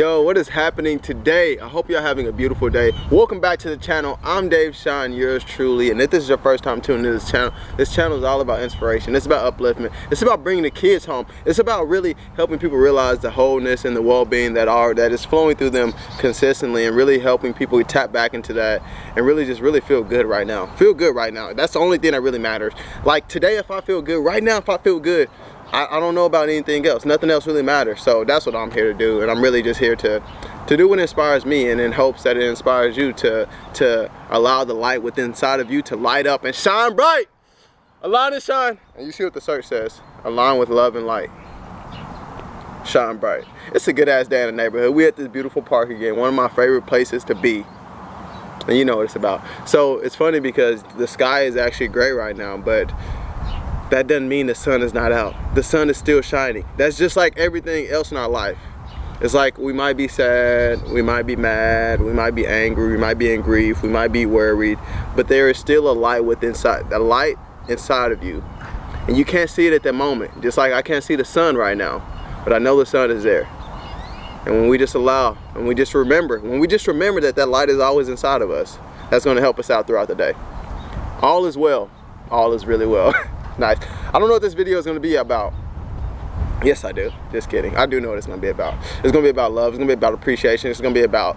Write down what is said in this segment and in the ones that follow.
Yo, what is happening today? I hope you're having a beautiful day. Welcome back to the channel. I'm Dave Shine, yours truly. And if this is your first time tuning into this channel is all about inspiration. It's about upliftment. It's about bringing the kids home. It's about really helping people realize the wholeness and the well-being that is flowing through them consistently, and really helping people tap back into that and really feel good right now. Feel good right now. That's the only thing that really matters. Like today, if I feel good, right now, if I feel good, I don't know about anything else. Nothing else really matters. So that's what I'm here to do, and I'm really just here to do what inspires me, and in hopes that it inspires you to allow the light within inside of you to light up and shine bright. Align and shine. And you see what the search says. Align with love and light. Shine bright. It's a good ass day in the neighborhood. We at this beautiful park again. One of my favorite places to be. And you know what it's about. So it's funny because the sky is actually gray right now, but that doesn't mean the sun is not out. The sun is still shining. That's just like everything else in our life. It's like we might be sad, we might be mad, we might be angry, we might be in grief, we might be worried, but there is still a light inside of you. And you can't see it at that moment. Just like I can't see the sun right now, but I know the sun is there. And when we just allow, and we just remember that that light is always inside of us, that's going to help us out throughout the day. All is well. All is really well. Nice. I don't know what this video is going to be about. Yes, I do. Just kidding. I do know what it's going to be about. It's going to be about love. It's going to be about appreciation. It's going to be about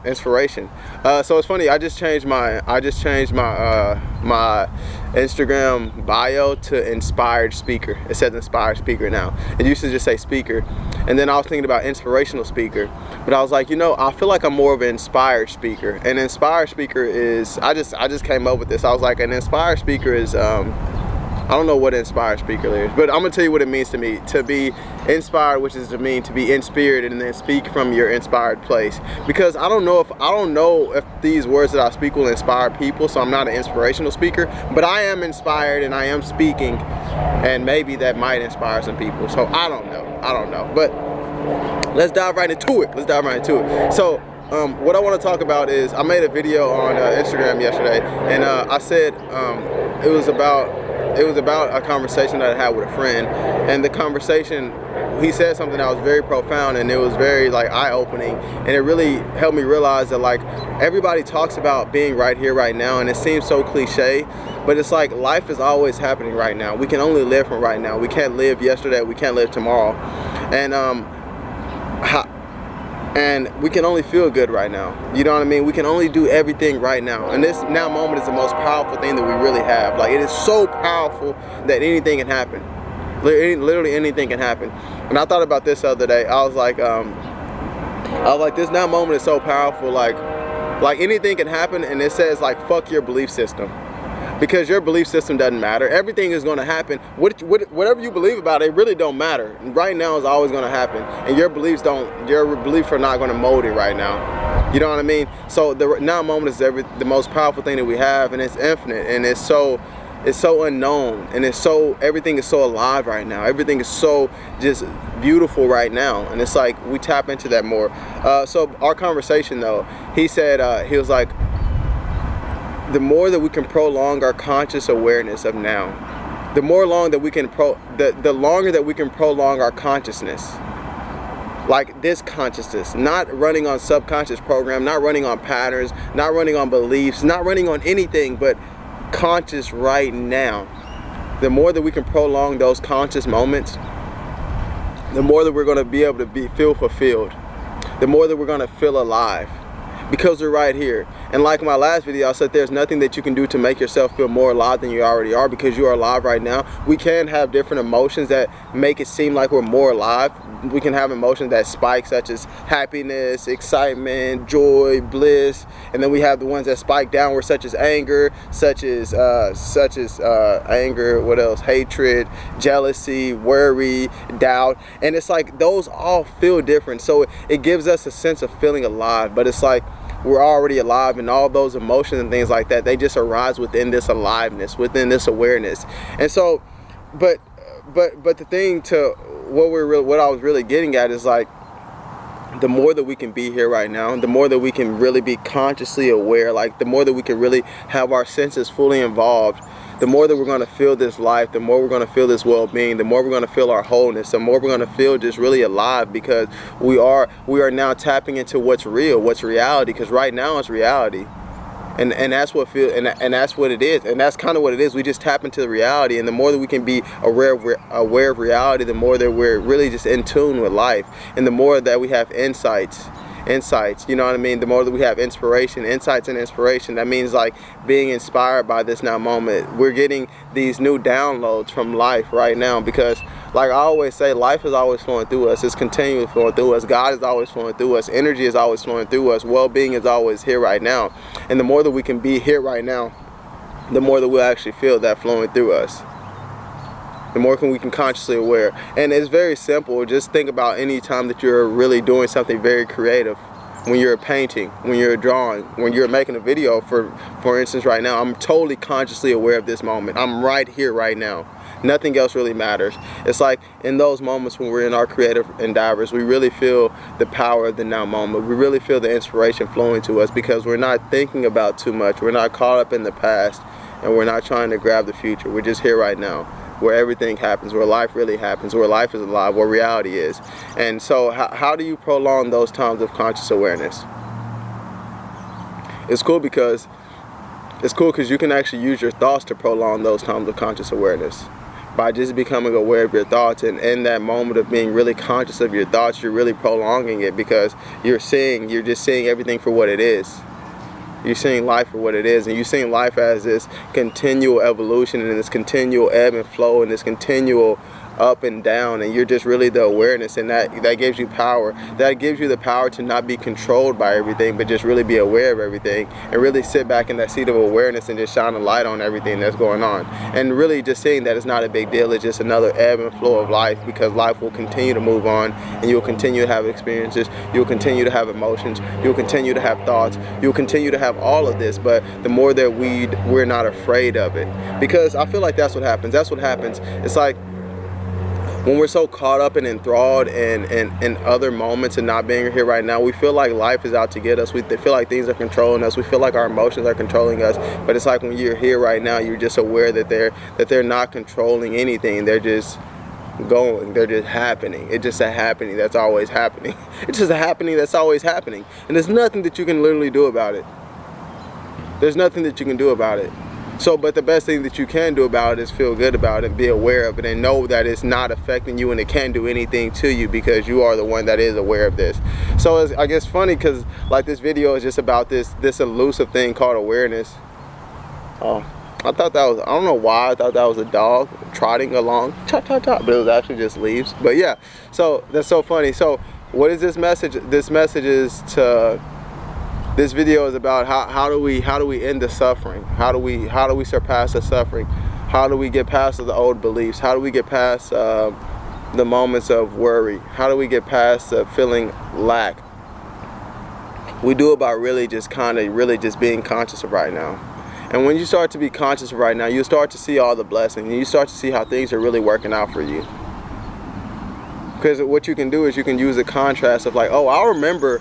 inspiration. So it's funny. I just changed my my Instagram bio to inspired speaker. It says inspired speaker now. It used to just say speaker, and then I was thinking about inspirational speaker. But I was like, you know, I feel like I'm more of an inspired speaker. And inspired speaker is I just came up with this. I was like, an inspired speaker is I don't know what inspired speaker is, but I'm gonna tell you what it means to me. To be inspired, which is to mean to be inspired and then speak from your inspired place. Because I don't know if these words that I speak will inspire people, so I'm not an inspirational speaker, but I am inspired and I am speaking, and maybe that might inspire some people. So I don't know. But let's dive right into it. So what I want to talk about is, I made a video on Instagram yesterday, and I said it was about a conversation that I had with a friend, and the conversation, he said something that was very profound, and it was very like eye-opening, and it really helped me realize that like everybody talks about being right here right now, and it seems so cliche, but it's like life is always happening right now. We can only live from right now. We can't live yesterday, we can't live tomorrow, and we can only feel good right now. You know what I mean? We can only do everything right now. And this now moment is the most powerful thing that we really have. Like, it is so powerful that anything can happen. Literally anything can happen. And I thought about this the other day. I was like, this now moment is so powerful. Like anything can happen, and it says like, fuck your belief system. Because your belief system doesn't matter. Everything is going to happen. Whatever you believe about it really don't matter. Right now is always going to happen, and your beliefs are not going to mold it right now. You know what I mean? So the now moment is the most powerful thing that we have, and it's infinite, and it's so unknown, and everything is so alive right now. Everything is so just beautiful right now, and it's like we tap into that more. So our conversation though, he said he was like, the more that we can prolong our conscious awareness of now, the longer that we can prolong our consciousness, like this consciousness, not running on subconscious program, not running on patterns, not running on beliefs, not running on anything, but conscious right now. The more that we can prolong those conscious moments, the more that we're going to be able to feel fulfilled, the more that we're going to feel alive. Because we're right here. And like my last video, I said there's nothing that you can do to make yourself feel more alive than you already are, because you are alive right now. We can have different emotions that make it seem like we're more alive. We can have emotions that spike, such as happiness, excitement, joy, bliss, and then we have the ones that spike downward, such as anger, what else? Hatred, jealousy, worry, doubt. And it's like those all feel different. So it gives us a sense of feeling alive, but it's like we're already alive, and all those emotions and things like that, they just arise within this aliveness, within this awareness. And so, but the thing to what I was really getting at is like, the more that we can be here right now, the more that we can really be consciously aware, like the more that we can really have our senses fully involved, the more that we're going to feel this life, the more we're going to feel this well-being, the more we're going to feel our wholeness, the more we're going to feel just really alive, because we are now tapping into what's real, what's reality, because right now it's reality. And that's what and that's what it is, and that's kind of what it is. We just tap into the reality, and the more that we can be aware of reality, the more that we're really just in tune with life, and the more that we have insights, you know what I mean? The more that we have insights and inspiration, that means like being inspired by this now moment. We're getting these new downloads from life right now, because like I always say, life is always flowing through us. It's continually flowing through us. God is always flowing through us. Energy is always flowing through us. Well-being is always here right now. And the more that we can be here right now, the more that we'll actually feel that flowing through us. The more we can consciously aware. And it's very simple. Just think about any time that you're really doing something very creative. When you're painting, when you're drawing, when you're making a video, for instance, right now, I'm totally consciously aware of this moment. I'm right here right now. Nothing else really matters. It's like in those moments when we're in our creative endeavors, we really feel the power of the now moment. We really feel the inspiration flowing to us, because we're not thinking about too much. We're not caught up in the past, and we're not trying to grab the future. We're just here right now, where everything happens, where life really happens, where life is alive, where reality is. And so how do you prolong those times of conscious awareness? It's cool because you can actually use your thoughts to prolong those times of conscious awareness. By just becoming aware of your thoughts, and in that moment of being really conscious of your thoughts, you're really prolonging it, because you're just seeing everything for what it is. You're seeing life for what it is, and you're seeing life as this continual evolution, and this continual ebb and flow, and this continual up and down, and you're just really the awareness, and that gives you power. That gives you the power to not be controlled by everything, but just really be aware of everything, and really sit back in that seat of awareness and just shine a light on everything that's going on, and really just seeing that it's not a big deal. It's just another ebb and flow of life, because life will continue to move on, and you'll continue to have experiences, you'll continue to have emotions, you'll continue to have thoughts, you'll continue to have all of this. But the more that we're not afraid of it, because I feel like that's what happens. It's like when we're so caught up and enthralled in other moments and not being here right now, we feel like life is out to get us. We feel like things are controlling us. We feel like our emotions are controlling us. But it's like when you're here right now, you're just aware that they're not controlling anything. They're just going. They're just happening. It's just a happening that's always happening. It's just a happening that's always happening. And there's nothing that you can literally do about it. There's nothing that you can do about it. So, but the best thing that you can do about it is feel good about it and be aware of it, and know that it's not affecting you and it can't do anything to you, because you are the one that is aware of this. So it's, I guess, funny, because like this video is just about this elusive thing called awareness. I thought that was, I don't know why I thought that was a dog trotting along, cha cha cha, but it was actually just leaves. But yeah, so that's so funny. So what is this message? This message is to, this video is about how do we end the suffering? How do we surpass the suffering? How do we get past the old beliefs? How do we get past the moments of worry? How do we get past feeling lack? We do it by really just being conscious of right now. And when you start to be conscious of right now, you start to see all the blessings, and you start to see how things are really working out for you. Because what you can do is you can use the contrast of like, oh, I remember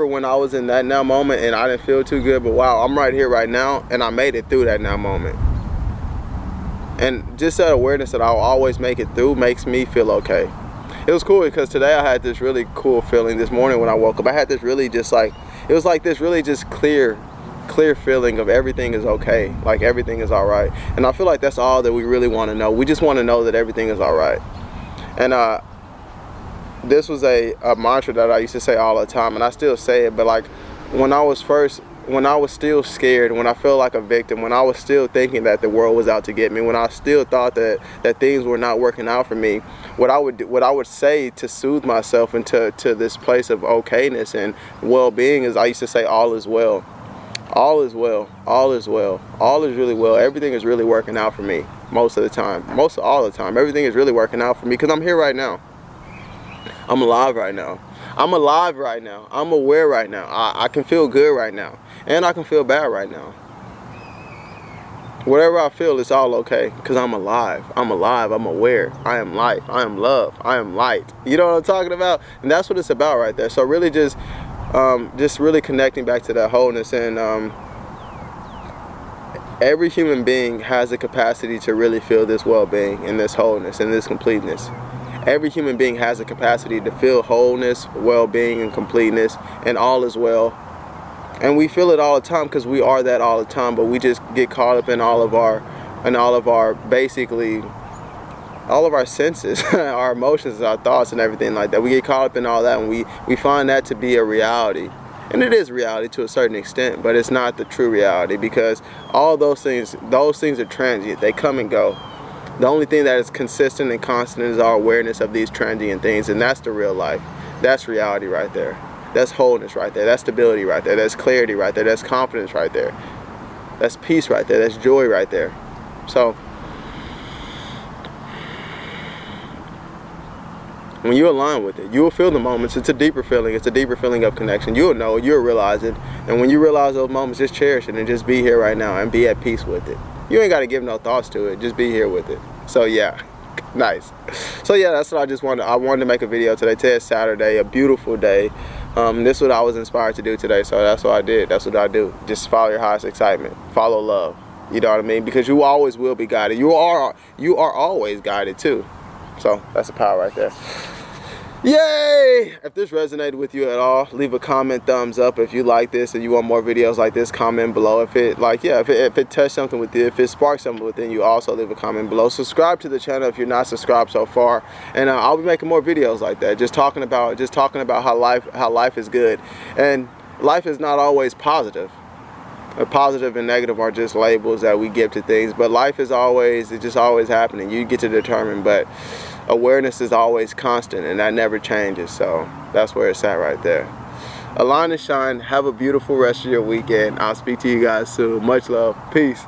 when I was in that now moment and I didn't feel too good, but wow, I'm right here right now, and I made it through that now moment. And just that awareness that I'll always make it through makes me feel okay. It was cool because today I had this really cool feeling this morning when I woke up. I had this really just like, it was like this really just clear feeling of everything is okay, like everything is all right. And I feel like that's all that we really want to know. We just want to know that everything is all right. And this was a mantra that I used to say all the time, and I still say it, but like when I was still scared, when I felt like a victim, when I was still thinking that the world was out to get me, when I still thought that things were not working out for me, what I would say to soothe myself into this place of okayness and well-being is, I used to say, all is well. All is well. All is well. All is really well. Everything is really working out for me most of the time. Most of all the time. Everything is really working out for me because I'm here right now. I'm alive right now. I'm alive right now. I'm aware right now. I can feel good right now. And I can feel bad right now. Whatever I feel, it's all okay because I'm alive. I'm alive. I'm aware. I am life. I am love. I am light. You know what I'm talking about? And that's what it's about right there. So really just really connecting back to that wholeness and Every human being has the capacity to really feel this well-being and this wholeness and this completeness. Every human being has the capacity to feel wholeness, well-being, and completeness, and all is well. And we feel it all the time because we are that all the time, but we just get caught up in all of our basically all of our senses, our emotions, our thoughts, and everything like that. We get caught up in all that, and we find that to be a reality. And it is reality to a certain extent, but it's not the true reality, because all those things are transient. They come and go. The only thing that is consistent and constant is our awareness of these transient things, and that's the real life. That's reality right there. That's wholeness right there. That's stability right there. That's clarity right there. That's confidence right there. That's peace right there. That's joy right there. So when you align with it, you will feel the moments. It's a deeper feeling. It's a deeper feeling of connection. You'll know, you'll realize it. And when you realize those moments, just cherish it and just be here right now and be at peace with it. You ain't got to give no thoughts to it. Just be here with it. So yeah, nice. So yeah, that's what I wanted to make a video today. Today's Saturday, a beautiful day. This is what I was inspired to do today. So that's what I did. That's what I do. Just follow your highest excitement. Follow love. You know what I mean? Because you always will be guided. You are always guided too. So that's the power right there. Yay! If this resonated with you at all, leave a comment, thumbs up. If you like this and you want more videos like this, comment below. If it touched something with you, if it sparked something within you, also leave a comment below. Subscribe to the channel if you're not subscribed so far, and I'll be making more videos like that, just talking about how life is good. And life is not always positive. Positive and negative are just labels that we give to things, but life is just always happening. You get to determine, but awareness is always constant, and that never changes. So that's where it's at right there. Align and shine. Have a beautiful rest of your weekend. I'll speak to you guys soon. Much love. Peace.